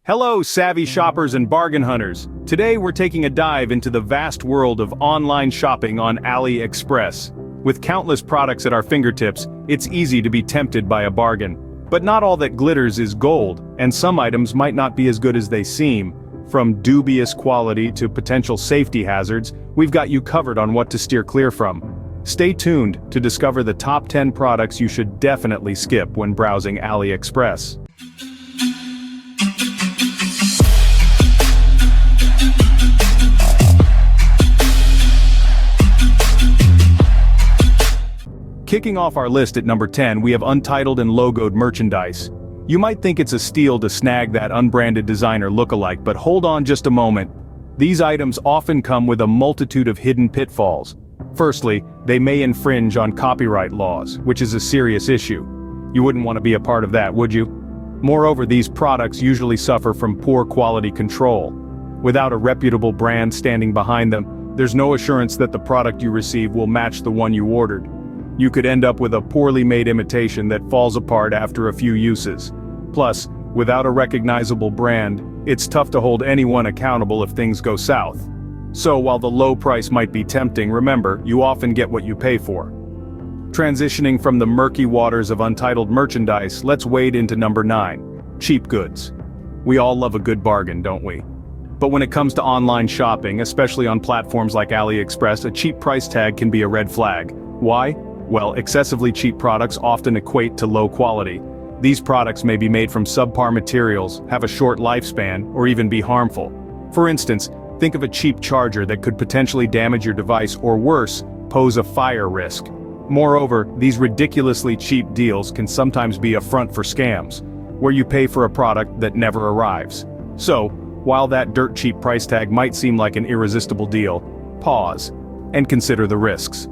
Hello, savvy shoppers and bargain hunters. Today we're taking a dive into the vast world of online shopping on AliExpress. With countless products at our fingertips, it's easy to be tempted by a bargain. But not all that glitters is gold, and some items might not be as good as they seem. From dubious quality to potential safety hazards, we've got you covered on what to steer clear from. Stay tuned to discover the top 10 products you should definitely skip when browsing AliExpress. Kicking off our list at number 10, we have untitled and logoed merchandise. You might think it's a steal to snag that unbranded designer lookalike, but hold on just a moment. These items often come with a multitude of hidden pitfalls. Firstly, they may infringe on copyright laws, which is a serious issue. You wouldn't want to be a part of that, would you? Moreover, these products usually suffer from poor quality control. Without a reputable brand standing behind them, there's no assurance that the product you receive will match the one you ordered. You could end up with a poorly made imitation that falls apart after a few uses. Plus, without a recognizable brand, it's tough to hold anyone accountable if things go south. So while the low price might be tempting, remember, you often get what you pay for. Transitioning from the murky waters of untitled merchandise, let's wade into number 9, cheap goods. We all love a good bargain, don't we? But when it comes to online shopping, especially on platforms like AliExpress, a cheap price tag can be a red flag. Why? Well, excessively cheap products often equate to low quality. These products may be made from subpar materials, have a short lifespan, or even be harmful. For instance, think of a cheap charger that could potentially damage your device or worse, pose a fire risk. Moreover, these ridiculously cheap deals can sometimes be a front for scams, where you pay for a product that never arrives. So, while that dirt cheap price tag might seem like an irresistible deal, pause and consider the risks.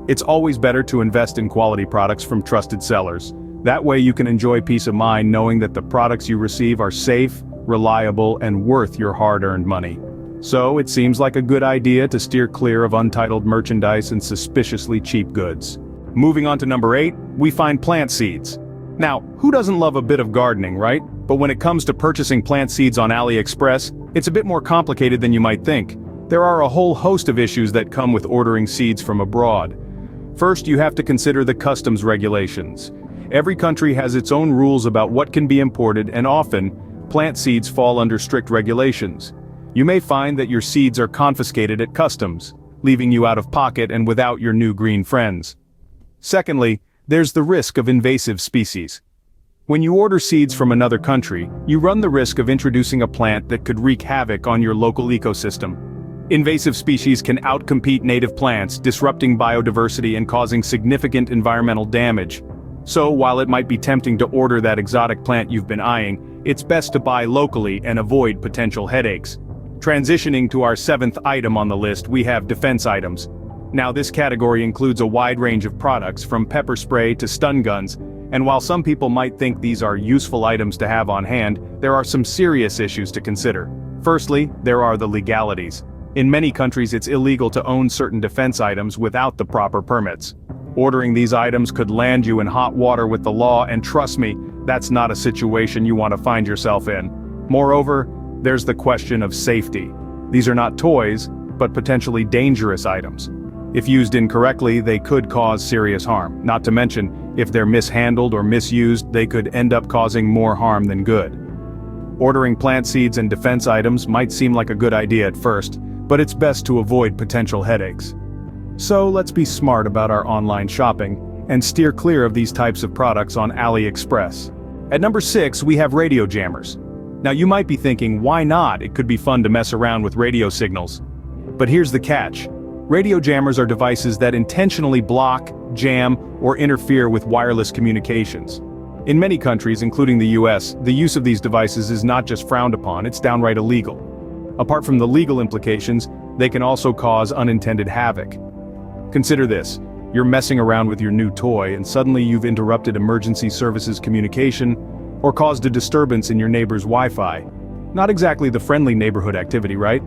It's always better to invest in quality products from trusted sellers. That way you can enjoy peace of mind knowing that the products you receive are safe, reliable, and worth your hard-earned money. So it seems like a good idea to steer clear of untitled merchandise and suspiciously cheap goods. Moving on to number 8, we find plant seeds. Now, who doesn't love a bit of gardening, right? But when it comes to purchasing plant seeds on AliExpress, it's a bit more complicated than you might think. There are a whole host of issues that come with ordering seeds from abroad. First, you have to consider the customs regulations. Every country has its own rules about what can be imported, and often, plant seeds fall under strict regulations. You may find that your seeds are confiscated at customs, leaving you out of pocket and without your new green friends. Secondly, there's the risk of invasive species. When you order seeds from another country, you run the risk of introducing a plant that could wreak havoc on your local ecosystem. Invasive species can outcompete native plants, disrupting biodiversity and causing significant environmental damage. So, while it might be tempting to order that exotic plant you've been eyeing, it's best to buy locally and avoid potential headaches. Transitioning to our 7th item on the list, we have defense items. Now, this category includes a wide range of products, from pepper spray to stun guns, and while some people might think these are useful items to have on hand, there are some serious issues to consider. Firstly, there are the legalities. In many countries, it's illegal to own certain defense items without the proper permits. Ordering these items could land you in hot water with the law, and trust me, that's not a situation you want to find yourself in. Moreover, there's the question of safety. These are not toys, but potentially dangerous items. If used incorrectly, they could cause serious harm. Not to mention, if they're mishandled or misused, they could end up causing more harm than good. Ordering plant seeds and defense items might seem like a good idea at first, but it's best to avoid potential headaches. So let's be smart about our online shopping and steer clear of these types of products on AliExpress. At number 6, we have radio jammers. Now you might be thinking, why not? It could be fun to mess around with radio signals. But here's the catch. Radio jammers are devices that intentionally block, jam, or interfere with wireless communications. In many countries, including the US, the use of these devices is not just frowned upon, it's downright illegal. Apart from the legal implications, they can also cause unintended havoc. Consider this. You're messing around with your new toy and suddenly you've interrupted emergency services communication or caused a disturbance in your neighbor's Wi-Fi. Not exactly the friendly neighborhood activity, right?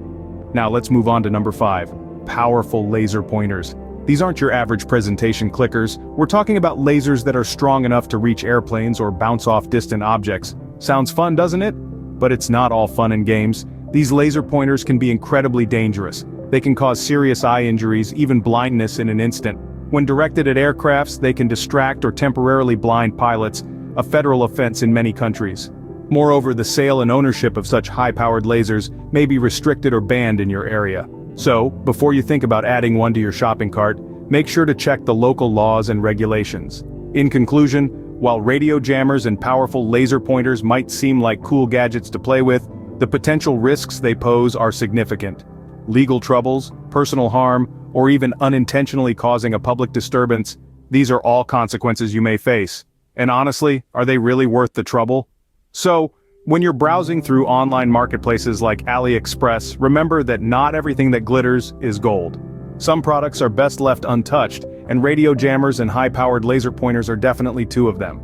Now let's move on to number 5. Powerful laser pointers. These aren't your average presentation clickers. We're talking about lasers that are strong enough to reach airplanes or bounce off distant objects. Sounds fun, doesn't it? But it's not all fun and games. These laser pointers can be incredibly dangerous. They can cause serious eye injuries, even blindness in an instant. When directed at aircrafts, they can distract or temporarily blind pilots, a federal offense in many countries. Moreover, the sale and ownership of such high-powered lasers may be restricted or banned in your area. So, before you think about adding one to your shopping cart, make sure to check the local laws and regulations. In conclusion, while radio jammers and powerful laser pointers might seem like cool gadgets to play with, the potential risks they pose are significant. Legal troubles, personal harm, or even unintentionally causing a public disturbance, these are all consequences you may face. And honestly, are they really worth the trouble? So, when you're browsing through online marketplaces like AliExpress, remember that not everything that glitters is gold. Some products are best left untouched, and radio jammers and high-powered laser pointers are definitely two of them.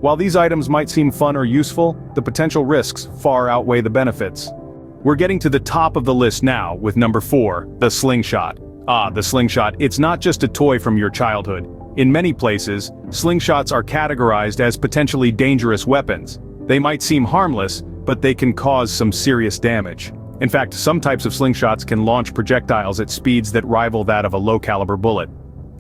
While these items might seem fun or useful, the potential risks far outweigh the benefits. We're getting to the top of the list now with number 4, the slingshot. The slingshot, it's not just a toy from your childhood. In many places, slingshots are categorized as potentially dangerous weapons. They might seem harmless, but they can cause some serious damage. In fact, some types of slingshots can launch projectiles at speeds that rival that of a low-caliber bullet.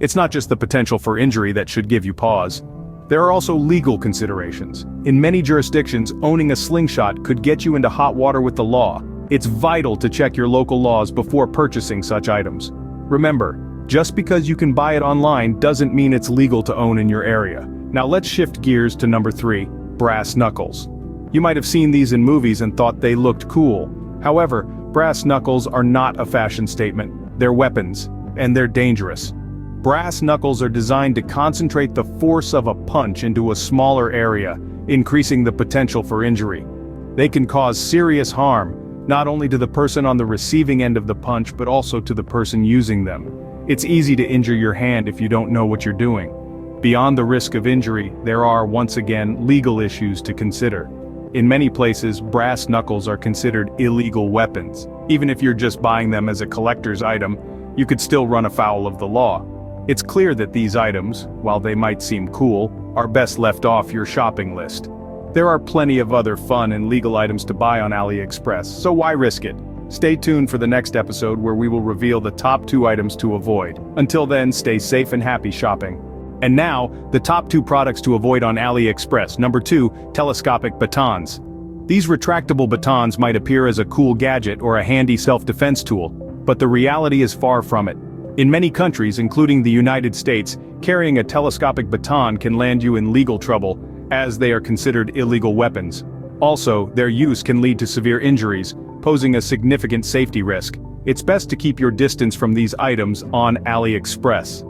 It's not just the potential for injury that should give you pause. There are also legal considerations. In many jurisdictions, owning a slingshot could get you into hot water with the law. It's vital to check your local laws before purchasing such items. Remember, just because you can buy it online doesn't mean it's legal to own in your area. Now let's shift gears to number 3, brass knuckles. You might have seen these in movies and thought they looked cool. However, brass knuckles are not a fashion statement. They're weapons, and they're dangerous. Brass knuckles are designed to concentrate the force of a punch into a smaller area, increasing the potential for injury. They can cause serious harm, not only to the person on the receiving end of the punch but also to the person using them. It's easy to injure your hand if you don't know what you're doing. Beyond the risk of injury, there are, once again, legal issues to consider. In many places, brass knuckles are considered illegal weapons. Even if you're just buying them as a collector's item, you could still run afoul of the law. It's clear that these items, while they might seem cool, are best left off your shopping list. There are plenty of other fun and legal items to buy on AliExpress, so why risk it? Stay tuned for the next episode where we will reveal the top 2 items to avoid. Until then, stay safe and happy shopping. And now, the top 2 products to avoid on AliExpress. Number 2, telescopic batons. These retractable batons might appear as a cool gadget or a handy self-defense tool, but the reality is far from it. In many countries, including the United States, carrying a telescopic baton can land you in legal trouble, as they are considered illegal weapons. Also, their use can lead to severe injuries, posing a significant safety risk. It's best to keep your distance from these items on AliExpress.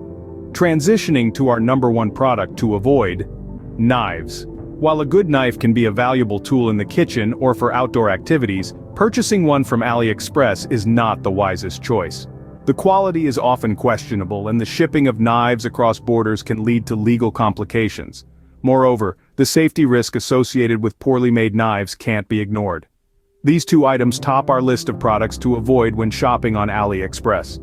Transitioning to our number 1 product to avoid, knives. While a good knife can be a valuable tool in the kitchen or for outdoor activities, purchasing one from AliExpress is not the wisest choice. The quality is often questionable, and the shipping of knives across borders can lead to legal complications. Moreover, the safety risk associated with poorly made knives can't be ignored. These 2 items top our list of products to avoid when shopping on AliExpress.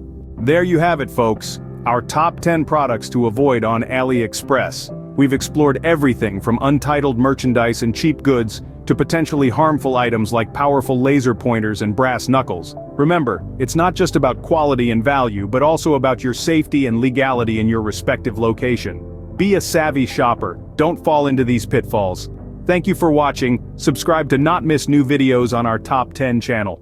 There you have it, folks. Our top 10 products to avoid on AliExpress. We've explored everything from untitled merchandise and cheap goods to potentially harmful items like powerful laser pointers and brass knuckles. Remember, it's not just about quality and value, but also about your safety and legality in your respective location. Be a savvy shopper. Don't fall into these pitfalls. Thank you for watching. Subscribe to not miss new videos on our top 10 channel.